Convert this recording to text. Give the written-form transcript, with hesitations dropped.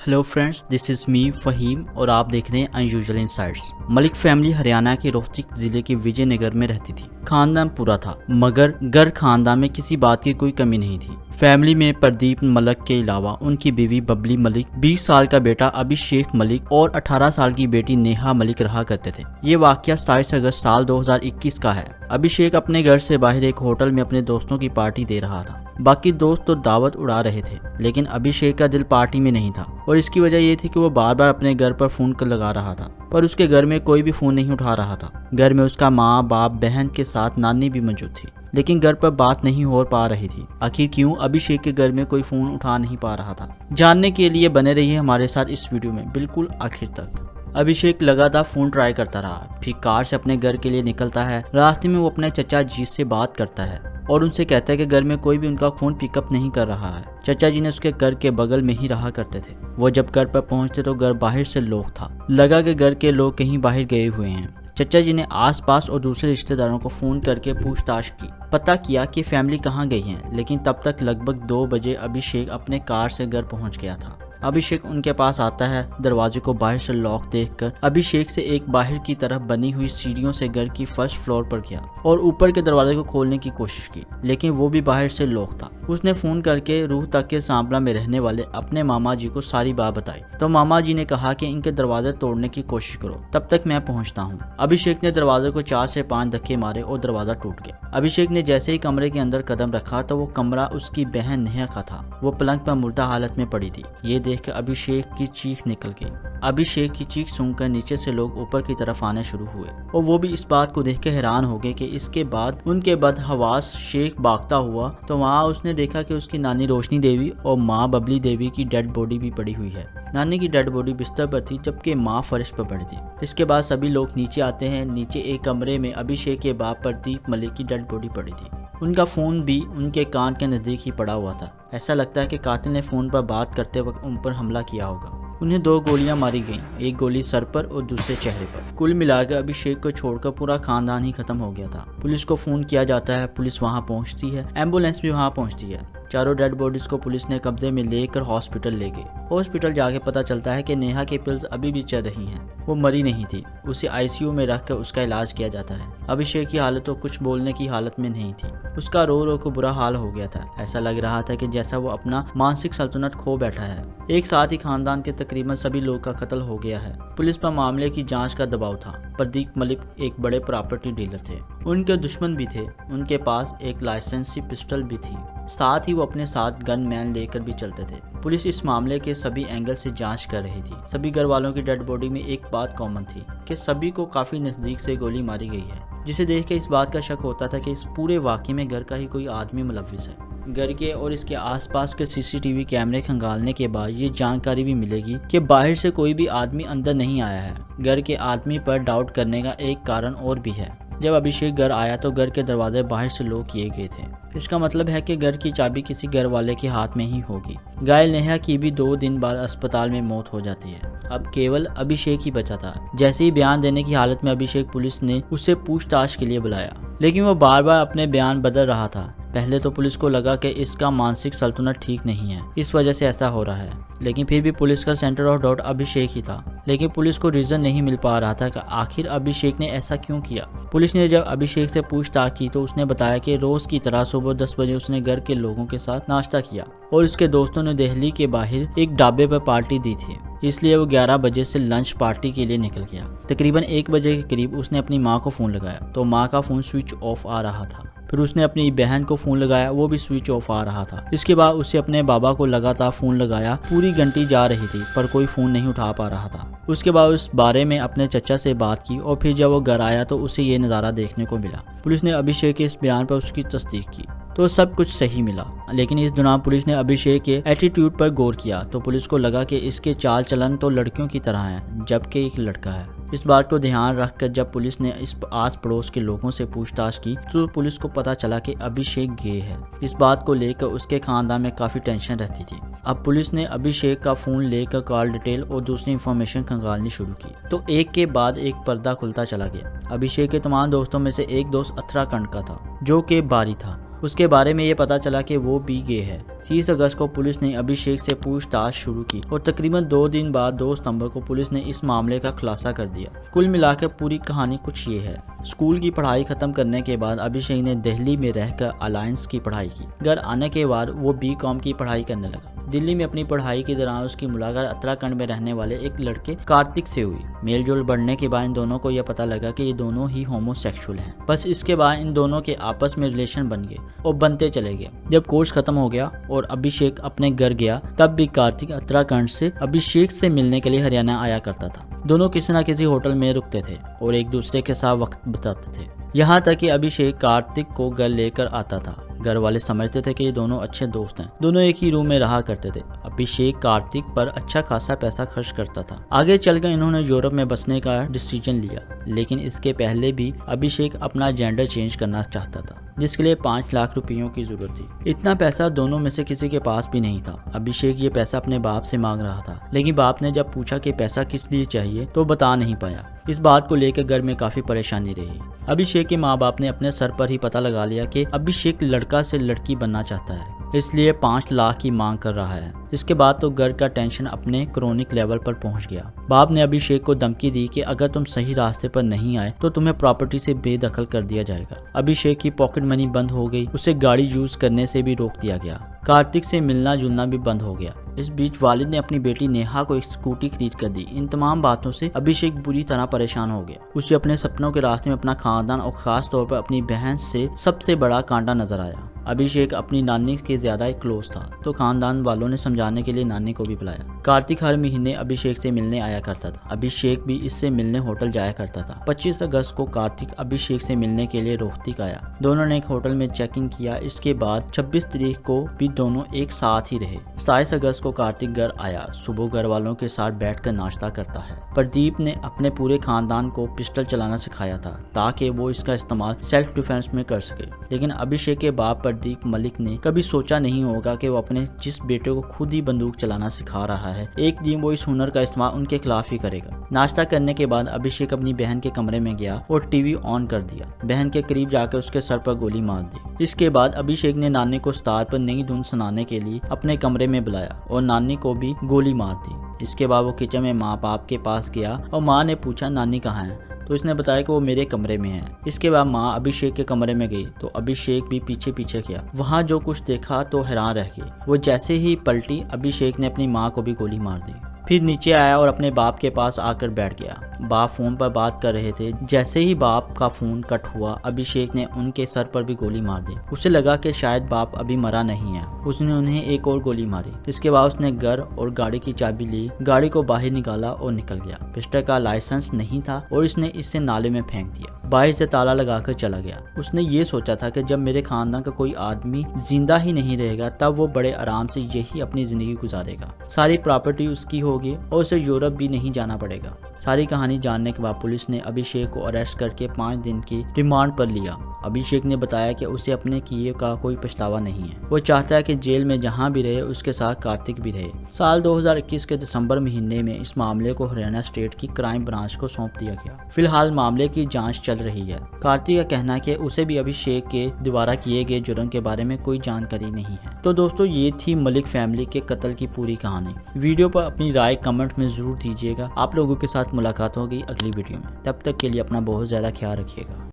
Hello friends, this is me Faheem और आप देख रहे हैं unusual insights. Malik family Haryana के रोहतक जिले के विजयनगर में रहती थी। खानदान पूरा था मगर घर खानदान में किसी बात की कोई कमी नहीं थी। फैमिली में प्रदीप मलिक के अलावा उनकी बीवी बबली मलिक, 20 साल का बेटा अभिषेक मलिक और 18 साल की बेटी नेहा मलिक रहा करते थे। ये वाकया 27 अगस्त साल 2021 का है। अभिषेक अपने घर से बाहर एक होटल में अपने दोस्तों की पार्टी दे रहा था। बाकी दोस्त तो दावत उड़ा रहे थे, लेकिन अभिषेक का दिल पार्टी में नहीं था और इसकी वजह ये थी कि वो बार बार अपने घर पर फोन कर लगा रहा था, पर उसके घर में कोई भी फोन नहीं उठा रहा था। घर में उसका माँ बाप बहन के साथ नानी भी मौजूद थी, लेकिन घर पर बात नहीं हो पा रही थी। आखिर क्यों अभिषेक के घर में कोई फोन उठा नहीं पा रहा था, जानने के लिए बने रहिए हमारे साथ इस वीडियो में बिल्कुल आखिर तक। अभिषेक लगातार फोन ट्राई करता रहा, फिर कार से अपने घर के लिए निकलता है। रास्ते में वो अपने चचा जी से बात करता है और उनसे कहता है कि घर में कोई भी उनका फोन पिकअप नहीं कर रहा है। चचा जी ने उसके घर के बगल में ही रहा करते थे। वो जब घर पर पहुंचते तो घर बाहर से लॉक था, लगा कि घर के लोग कहीं बाहर गए हुए हैं। चचा जी ने आसपास और दूसरे रिश्तेदारों को फोन करके पूछताछ की, पता किया कि फैमिली कहाँ गई है, लेकिन तब तक लगभग 2 बजे अभिषेक अपने कार से घर पहुंच गया था। अभिषेक उनके पास आता है। दरवाजे को बाहर से लॉक देखकर अभिषेक से एक बाहर की तरफ बनी हुई सीढ़ियों से घर की फर्स्ट फ्लोर पर गया और ऊपर के दरवाजे को खोलने की कोशिश की, लेकिन वो भी बाहर से लॉक था। उसने फोन करके रूह तक के सांपला में रहने वाले अपने मामा जी को सारी बात बताई, तो मामा जी ने कहा कि इनके दरवाजे तोड़ने की कोशिश करो, तब तक मैं पहुंचता हूं। अभिषेक ने दरवाजे को 4 से 5 धक्के मारे और दरवाजा टूट गया। अभिषेक ने जैसे ही कमरे के अंदर कदम रखा तो वो कमरा उसकी बहन नेहा का था। वो पलंग पर मुर्दा हालत में पड़ी थी। ये देख कर अभिषेक की चीख निकल गई। अभिषेक की चीख सुनकर नीचे से लोग ऊपर की तरफ आने शुरू हुए और वो भी इस बात को देख कर हैरान हो गए कि इसके बाद उनके बदहवास शेख भागता हुआ तो वहाँ उसने देखा कि उसकी नानी रोशनी देवी और माँ बबली देवी की डेड बॉडी भी पड़ी हुई है। नानी की डेड बॉडी बिस्तर पर थी जबकि माँ फर्श पर पड़ी थी। इसके बाद सभी लोग नीचे आते हैं। नीचे एक कमरे में अभिषेक के बाप प्रदीप मलिक की डेड बॉडी पड़ी थी। उनका फोन भी उनके कान के नजदीक ही पड़ा हुआ था। ऐसा लगता है कि कातिल ने फोन पर बात करते वक्त उन पर हमला किया होगा। उन्हें 2 गोलियां मारी गईं, एक गोली सर पर और दूसरे चेहरे पर। कुल मिलाकर अभिषेक को छोड़कर पूरा खानदान ही खत्म हो गया था। पुलिस को फोन किया जाता है, पुलिस वहां पहुंचती है, एम्बुलेंस भी वहां पहुंचती है। चारों डेड बॉडीज को पुलिस ने कब्जे में लेकर हॉस्पिटल ले गए। हॉस्पिटल जाके पता चलता है कि नेहा की पिल्स अभी भी चल रही हैं। वो मरी नहीं थी। उसे आईसीयू में रखकर उसका इलाज किया जाता है। अभिषेक की हालत तो कुछ बोलने की हालत में नहीं थी। उसका रो रो को बुरा हाल हो गया था। ऐसा लग रहा था कि जैसा वो अपना मानसिक संतुलन खो बैठा है। एक साथ ही खानदान के तकरीबन सभी लोग का कत्ल हो गया है। पुलिस पर मामले की जांच का दबाव था। प्रदीप मलिक एक बड़े प्रॉपर्टी डीलर थे। उनके दुश्मन भी थे। उनके पास एक लाइसेंसी पिस्टल भी थी। साथ ही वो अपने साथ गन मैन लेकर भी चलते थे। पुलिस इस मामले के सभी एंगल से जांच कर रही थी। सभी घर वालों की डेड बॉडी में एक बात कॉमन थी कि सभी को काफी नजदीक से गोली मारी गई है, जिसे देख के इस बात का शक होता था कि इस पूरे वाकये में घर का ही कोई आदमी मुलव्विस है। घर के और इसके आसपास के सीसीटीवी कैमरे खंगालने के बाद ये जानकारी भी मिलेगी कि बाहर से कोई भी आदमी अंदर नहीं आया है। घर के आदमी पर डाउट करने का एक कारण और भी है। जब अभिषेक घर आया तो घर के दरवाजे बाहर से लॉक किए गए थे। इसका मतलब है कि घर की चाबी किसी घर वाले के हाथ में ही होगी। घायल नेहा की भी 2 दिन बाद अस्पताल में मौत हो जाती है। अब केवल अभिषेक ही बचा था। जैसे ही बयान देने की हालत में अभिषेक पुलिस ने उसे पूछताछ के लिए बुलाया, लेकिन वो बार बार अपने बयान बदल रहा था। पहले तो पुलिस को लगा कि इसका मानसिक संतुलन ठीक नहीं है, इस वजह से ऐसा हो रहा है, लेकिन फिर भी पुलिस का सेंटर ऑफ डाउट अभिषेक ही था। लेकिन पुलिस को रीजन नहीं मिल पा रहा था कि आखिर अभिषेक ने ऐसा क्यों किया। पुलिस ने जब अभिषेक से पूछताछ की तो उसने बताया कि रोज की तरह सुबह 10 बजे उसने घर के लोगों के साथ नाश्ता किया और उसके दोस्तों ने दिल्ली के बाहर एक ढाबे पर पार्टी दी थी, इसलिए वो 11 बजे से लंच पार्टी के लिए निकल गया। तकरीबन 1 बजे के करीब उसने अपनी माँ को फोन लगाया तो माँ का फोन स्विच ऑफ आ रहा था। फिर उसने अपनी बहन को फोन लगाया, वो भी स्विच ऑफ आ रहा था। इसके बाद उसे अपने बाबा को लगातार फोन लगाया। पूरी घंटी जा रही थी पर कोई फोन नहीं उठा पा रहा था। उसके बाद उस बारे में अपने चचा से बात की और फिर जब वो घर आया तो उसे ये नज़ारा देखने को मिला। पुलिस ने अभिषेक के इस बयान पर उसकी तस्दीक की तो सब कुछ सही मिला, लेकिन इस दौरान पुलिस ने अभिषेक के एटीट्यूड पर गौर किया तो पुलिस को लगा कि इसके चाल चलन तो लड़कियों की तरह है जबकि एक लड़का है। इस बात को ध्यान रखकर जब पुलिस ने इस आस पड़ोस के लोगों से पूछताछ की तो पुलिस को पता चला कि अभिषेक गे है। इस बात को लेकर उसके खानदान में काफी टेंशन रहती थी। अब पुलिस ने अभिषेक का फोन लेकर कॉल डिटेल और दूसरी इंफॉर्मेशन खंगालनी शुरू की तो एक के बाद एक पर्दा खुलता चला गया। अभिषेक के तमाम दोस्तों में से एक दोस्त उत्तराखंड का था जो कि बारी था। उसके बारे में ये पता चला कि वो भी गे है। 30 अगस्त को पुलिस ने अभिषेक से पूछताछ शुरू की और तकरीबन 2 दिन बाद 2 सितंबर को पुलिस ने इस मामले का खुलासा कर दिया। कुल मिलाकर पूरी कहानी कुछ ये है। स्कूल की पढ़ाई खत्म करने के बाद अभिषेक ने दिल्ली में रहकर अलायंस की पढ़ाई की। घर आने के बाद वो बीकॉम की पढ़ाई करने लगा। दिल्ली में अपनी पढ़ाई के दौरान उसकी मुलाकात उत्तराखंड में रहने वाले एक लड़के कार्तिक से हुई। मेलजोल बढ़ने के बाद इन दोनों को यह पता लगा कि ये दोनों ही होमोसेक्सुअल हैं। बस इसके बाद इन दोनों के आपस में रिलेशन बन गए और बनते चले गए। जब कोर्स खत्म हो गया और अभिषेक अपने घर गया, तब भी कार्तिक उत्तराखंड से अभिषेक से मिलने के लिए हरियाणा आया करता था। दोनों किसी न किसी होटल में रुकते थे और एक दूसरे के साथ वक्त बिताते थे। यहाँ तक कि अभिषेक कार्तिक को घर लेकर आता था। घर वाले समझते थे कि ये दोनों अच्छे दोस्त हैं। दोनों एक ही रूम में रहा करते थे। अभिषेक कार्तिक पर अच्छा खासा पैसा खर्च करता था। आगे चलकर इन्होंने यूरोप में बसने का डिसीजन लिया, लेकिन इसके पहले भी अभिषेक अपना जेंडर चेंज करना चाहता था, जिसके लिए 5 लाख रुपयों की जरूरत थी। इतना पैसा दोनों में से किसी के पास भी नहीं था। अभिषेक ये पैसा अपने बाप से मांग रहा था, लेकिन बाप ने जब पूछा कि पैसा किस लिए चाहिए तो बता नहीं पाया। इस बात को लेकर घर में काफी परेशानी रही। अभिषेक के माँ बाप ने अपने सर पर ही पता लगा लिया कि अभिषेक लड़का से लड़की बनना चाहता है, इसलिए 5 लाख की मांग कर रहा है। इसके बाद तो घर का टेंशन अपने क्रोनिक लेवल पर पहुंच गया। बाप ने अभिषेक को धमकी दी कि अगर तुम सही रास्ते पर नहीं आए तो तुम्हें प्रॉपर्टी से बेदखल कर दिया जाएगा। अभिषेक की पॉकेट मनी बंद हो गई, उसे गाड़ी यूज करने से भी रोक दिया गया। कार्तिक से मिलना जुलना भी बंद हो गया। इस बीच वालिद ने अपनी बेटी नेहा को एक स्कूटी खरीद कर दी। इन तमाम बातों से अभिषेक बुरी तरह परेशान हो गया। उसे अपने सपनों के रास्ते में अपना खानदान और खास तौर पर अपनी बहन से सबसे बड़ा कांटा नजर आया। अभिषेक अपनी नानी के ज्यादा क्लोज था, तो खानदान वालों ने समझाने के लिए नानी को भी बुलाया। कार्तिक हर महीने अभिषेक से मिलने आया करता था। अभिषेक भी इससे मिलने होटल जाया करता था। 25 अगस्त को कार्तिक अभिषेक से मिलने के लिए रोहतक आया। दोनों ने एक होटल में चेकिंग किया। इसके बाद 26 तारीख को भी दोनों एक साथ ही रहे। 27 अगस्त को कार्तिक घर आया। सुबह घर वालों के साथ बैठकर नाश्ता करता है। प्रदीप ने अपने पूरे खानदान को पिस्टल चलाना सिखाया था, ताकि वो इसका इस्तेमाल सेल्फ डिफेंस में कर सके। लेकिन अभिषेक के बाप प्रदीप मलिक ने कभी सोचा नहीं होगा कि वो अपने जिस बेटे को खुद ही बंदूक चलाना सिखा रहा है, एक दिन वो इस हुनर का इस्तेमाल उनके खिलाफ ही करेगा। नाश्ता करने के बाद अभिषेक अपनी बहन के कमरे में गया और टीवी ऑन कर दिया। बहन के करीब जाकर उसके सर पर गोली मार दी। इसके बाद अभिषेक ने नानी को स्टार पर नई धुन सुनाने के लिए अपने कमरे में बुलाया और नानी को भी गोली मार दी। इसके बाद वो किचन में माँ बाप के पास गया और माँ ने पूछा नानी कहाँ है, तो इसने बताया कि वो मेरे कमरे में है। इसके बाद माँ अभिषेक के कमरे में गई तो अभिषेक भी पीछे पीछे गया। वहाँ जो कुछ देखा तो हैरान रह गई। वो जैसे ही पलटी, अभिषेक ने अपनी माँ को भी गोली मार दी। फिर नीचे आया और अपने बाप के पास आकर बैठ गया। बाप फोन पर बात कर रहे थे। जैसे ही बाप का फोन कट हुआ, अभिषेक ने उनके सर पर भी गोली मार दी। उसे लगा कि शायद बाप अभी मरा नहीं है। उसने उन्हें एक और गोली मारी। इसके बाद उसने घर और गाड़ी की चाबी ली, गाड़ी को बाहर निकाला और निकल गया। पिस्टल का लाइसेंस नहीं था और इसने इसे नाले में फेंक दिया। बाहर से ताला लगाकर चला गया। उसने ये सोचा था कि जब मेरे खानदान का कोई आदमी जिंदा ही नहीं रहेगा, तब वो बड़े आराम से यही अपनी जिंदगी गुजारेगा। सारी प्रॉपर्टी उसकी होगी और उसे यूरोप भी नहीं जाना पड़ेगा। सारी कहानी जानने के बाद पुलिस ने अभिषेक को अरेस्ट करके 5 दिन की रिमांड पर लिया। अभिषेक ने बताया कि उसे अपने किए का कोई पछतावा नहीं है। वो चाहता है कि जेल में जहां भी रहे उसके साथ कार्तिक भी रहे। साल 2021 के दिसंबर महीने में इस मामले को हरियाणा स्टेट की क्राइम ब्रांच को सौंप दिया गया। फिलहाल मामले की जांच चल रही है। कार्तिक का कहना है कि उसे भी अभिषेक के द्वारा किए गए जुर्म के बारे में कोई जानकारी नहीं है। तो दोस्तों, ये थी मलिक फैमिली के कत्ल की पूरी कहानी। वीडियो पर अपनी राय कमेंट में जरूर दीजिएगा। आप लोगों के साथ मुलाकात होगी अगली वीडियो में। तब तक के लिए अपना बहुत ज्यादा ख्याल रखिएगा।